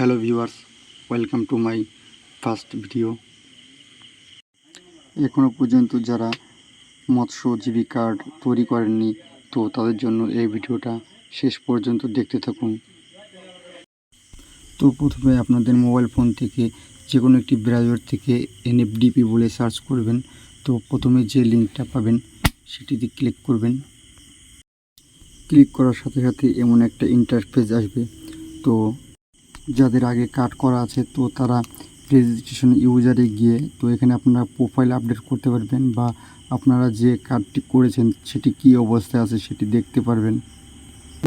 Hello viewers, welcome to my first video. এখনও পর্যন্ত যারা মৎস্যজীবী কার্ড তৈরি করেননি, তো তাদের জন্য এই ভিডিওটা শেষ পর্যন্ত দেখতে থাকুন। তো প্রথমে আপনাদের মোবাইল ফোন থেকে যে কোনো একটি ব্রাউজার থেকে এনএফডিপি বলে সার্চ করবেন। তো প্রথমে যে লিঙ্কটা পাবেন সেটিতে ক্লিক করবেন। ক্লিক করার সাথে সাথে এমন একটা ইন্টারফেস আসবে। তো যাদের আগে কার্ড করা আছে তো তারা রেজিস্ট্রেশন ইউজারে গিয়ে তো এখানে আপনারা প্রোফাইল আপডেট করতে পারবেন বা আপনারা যে কার্ডটি করেছেন সেটি কী অবস্থায় আছে সেটি দেখতে পারবেন।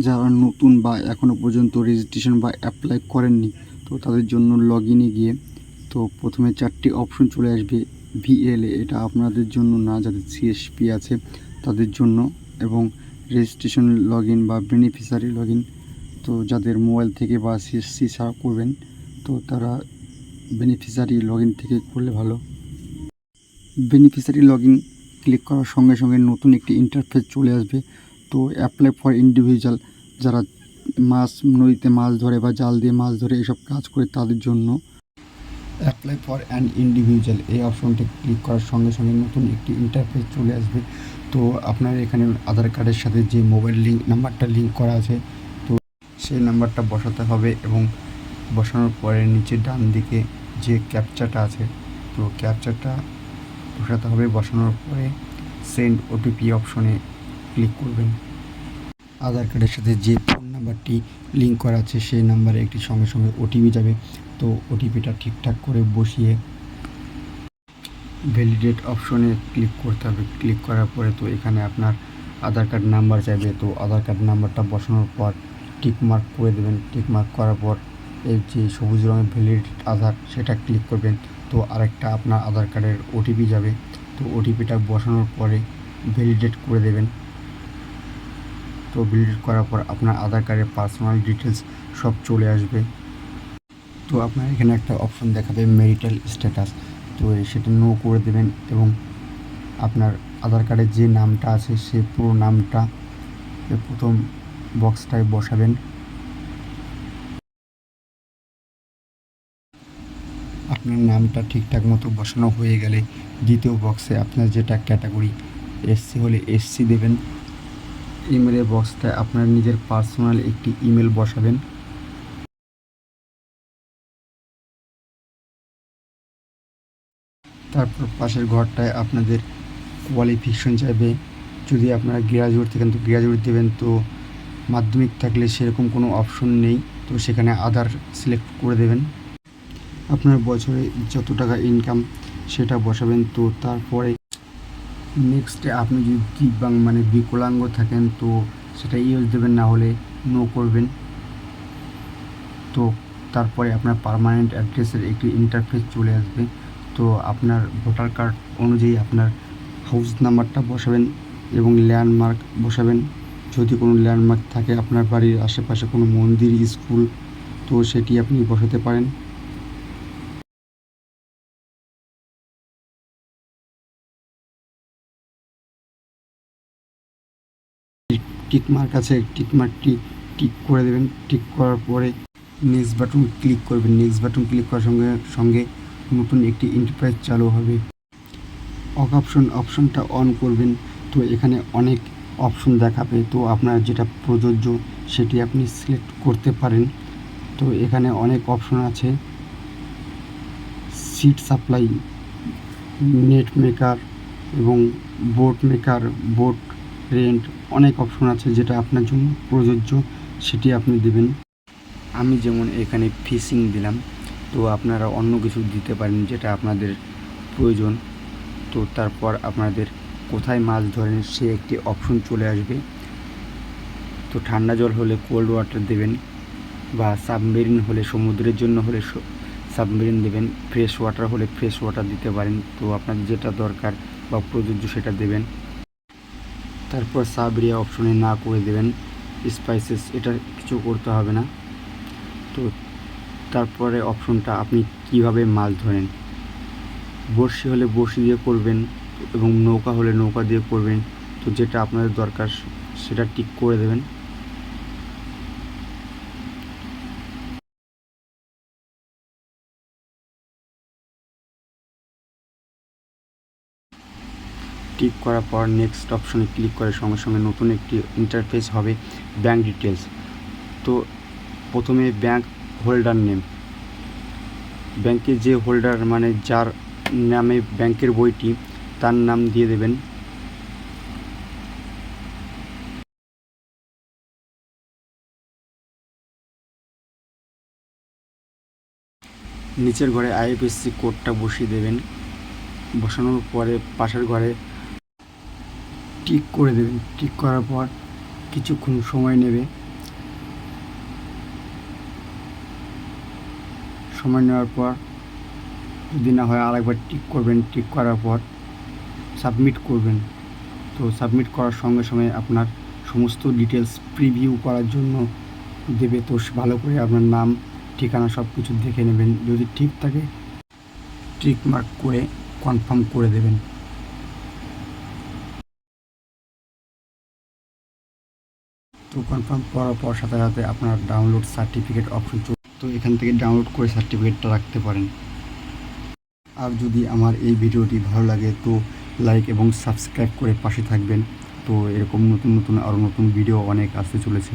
যারা নতুন বা এখনও পর্যন্ত রেজিস্ট্রেশন বা অ্যাপ্লাই করেননি তো তাদের জন্য লগ ইনে গিয়ে তো প্রথমে 4টি অপশন চলে আসবে। ভিএলএ এটা আপনাদের জন্য না, যাদের সিএসপি আছে তাদের জন্য, এবং রেজিস্ট্রেশন লগ ইন বা বেনিফিশিয়ারি লগ ইন। তো যাদের মোবাইল থেকে বা সিএসসি ছাড়া করবেন তো তারা বেনিফিশিয়ারি লগ ইন থেকে করলে ভালো। বেনিফিশিয়ারি লগ ইন ক্লিক করার সঙ্গে সঙ্গে নতুন একটি ইন্টারফেস চলে আসবে। তো অ্যাপ্লাই ফর ইন্ডিভিজুয়াল, যারা মাছ নদীতে মাছ ধরে বা জাল দিয়ে মাছ ধরে এসব কাজ করে তাদের জন্য অ্যাপ্লাই ফর অ্যান ইন্ডিভিজুয়াল এই অপশনটি ক্লিক করার সঙ্গে সঙ্গে নতুন একটি ইন্টারফেস চলে আসবে। তো আপনার এখানে আধার কার্ডের সাথে যে মোবাইল নাম্বারটা লিঙ্ক করা আছে তো সেই নাম্বারটা বসাতে হবে, এবং বসানোর পরে নিচে ডান দিকে যে ক্যাপচাটা আছে তো ক্যাপচাটা বসাতে হবে। বসানোর পরে সেন্ড ওটিপি অপশনে ক্লিক করবেন। আধার কার্ডের সাথে যে ফোন নাম্বারটি লিঙ্ক করা আছে সেই নাম্বারে একটি সঙ্গে সঙ্গে ওটিপি যাবে। তো ওটিপিটা ঠিকঠাক করে বসিয়ে ভ্যালিডেট অপশনে ক্লিক করতে হবে। ক্লিক করার পরে তো এখানে আপনার আধার কার্ড নাম্বার চাইবে। তো আধার কার্ড নাম্বারটা বসানোর পর টিকমার্ক করে দেবেন। টিকমার্ক করার পর এই যে সবুজ রঙের ভ্যালিডেট আধার সেটা ক্লিক করবেন। তো আরেকটা আপনার আধার কার্ডের ওটিপি যাবে। তো ওটিপিটা বসানোর পরে ভ্যালিডেট করে দেবেন। তো ভ্যালিডেট করার পর আপনার আধার কার্ডের পার্সোনাল ডিটেলস সব চলে আসবে। তো আপনার এখানে একটা অপশন দেখাবে ম্যারিটাল স্ট্যাটাস, তো সেটা নো করে দেবেন, এবং আপনার আধার কার্ডের যে নামটা আছে সে পুরো নামটা প্রথম বক্সটায় বসাবেন। আপনার নামটা ঠিকঠাক মতো বসানো হয়ে গেলে দ্বিতীয় বক্সে আপনার যেটা ক্যাটাগরি এসসি হলে এসসি দেবেন। ইমেলের বক্সটায় আপনার নিজের পার্সোনাল একটি ইমেল বসাবেন। তারপর পাশের ঘরটায় আপনাদের কোয়ালিফিকেশন চাইবে। যদি আপনারা গ্র্যাজুয়েট থাকেন তো গ্র্যাজুয়েট দেবেন। তো মাধ্যমিক থাকলে সেরকম কোনো অপশন নেই, তো সেখানে আদার সিলেক্ট করে দেবেন। আপনার বছরে যত টাকা ইনকাম সেটা বসাবেন। তো তারপরে নেক্সটে আপনি যদি দিব্যাঙ্গ মানে বিকলাঙ্গ থাকেন তো সেটা ইউজ দেবেন, না হলে নো করবেন। তো তারপরে আপনার পার্মানেন্ট অ্যাড্রেসের একটি ইন্টারফেস চলে আসবে। তো আপনার ভোটার কার্ড অনুযায়ী আপনার হাউস নাম্বারটা বসাবেন এবং ল্যান্ডমার্ক বসাবেন। যদি কোনো ল্যান্ডমার্ক থাকে আপনার বাড়ির আশেপাশে কোনো মন্দির, স্কুল, তো সেটি আপনি বসাতে পারেন। টিকমার্ক আছে, টিকমার্কটি টিক করে দেবেন। টিক করার পরে নেক্সট বাটন ক্লিক করবেন। নেক্সট বাটন ক্লিক করার সঙ্গে সঙ্গে নতুন একটি ইন্টারফেস চালু হবে। অপশনটা অন করবেন। তো এখানে অনেক অপশন দেখাবে, তো আপনার যেটা প্রযোজ্য সেটি আপনি সিলেক্ট করতে পারেন। তো এখানে অনেক অপশন আছে, সিট সাপ্লাই, নেট মেকার এবং বোট মেকার, বোট রেন্ট, অনেক অপশন আছে যেটা আপনার জন্য প্রযোজ্য সেটি আপনি দেবেন। আমি যেমন এখানে ফিশিং দিলাম, তো আপনারা অন্য কিছু দিতে পারেন যেটা আপনাদের প্রয়োজন। তো তারপর আপনাদের কোথায় মাছ ধরেন সে একটি অপশন চলে আসবে। তো ঠান্ডা জল হলে কোল্ড ওয়াটার দেবেন, বা সাবমেরিন হলে সমুদ্রের জন্য হলে সাবমেরিন দেবেন, ফ্রেশ ওয়াটার হলে ফ্রেশ ওয়াটার দিতে পারেন। তো আপনাদের যেটা দরকার বা প্রযোজ্য সেটা দেবেন। তারপর সাবরিয়া অপশনে না করে দেবেন। স্পাইসেস এটা কিছু করতে হবে না। তো তারপরে অপশনটা আপনি কিভাবে মাছ ধরেন, বড়শি হলে বড়শি দিয়ে করবেন এবং নৌকা হলে নৌকা দিয়ে করবেন। তো যেটা আপনাদের দরকার সেটা টিক করে দেবেন। টিক করার পর নেক্সট অপশনে ক্লিক করার সঙ্গে সঙ্গে নতুন একটি ইন্টারফেস হবে ব্যাঙ্ক ডিটেলস। তো প্রথমে ব্যাঙ্ক হোল্ডার নেম, ব্যাংকে যে হোল্ডার মানে যার নামে ব্যাংকের বইটি তার নাম দিয়ে দেবেন। নিচের ঘরে আইএফএসসি কোডটা বসিয়ে দেবেন। বসানোর পরে পাশের ঘরে টিক করে দেবেন। টিক করার পর কিছুক্ষণ সময় নেবে। সময় নেওয়ার পর যদি না হয় আরেকবার টিক করবেন। টিক করার পর সাবমিট করবেন। তো সাবমিট করার সঙ্গে সঙ্গে আপনার সমস্ত ডিটেলস প্রিভিউ করার জন্য দেবে। তো ভালো করে আপনার নাম, ঠিকানা সব কিছু দেখে নেবেন। যদি ঠিক থাকে টিক মার্ক করে কনফার্ম করে দেবেন। তো কনফার্ম করার পর সাথে সাথে আপনার ডাউনলোড সার্টিফিকেট অপশন, তো এখান থেকে ডাউনলোড করে সার্টিফিকেটটা রাখতে পারেন। আর যদি আমার এই ভিডিওটি ভালো লাগে তো লাইক এবং সাবস্ক্রাইব করে পাশে থাকবেন। তো এরকম নতুন নতুন আরও নতুন ভিডিও অনেক আসতে চলেছে।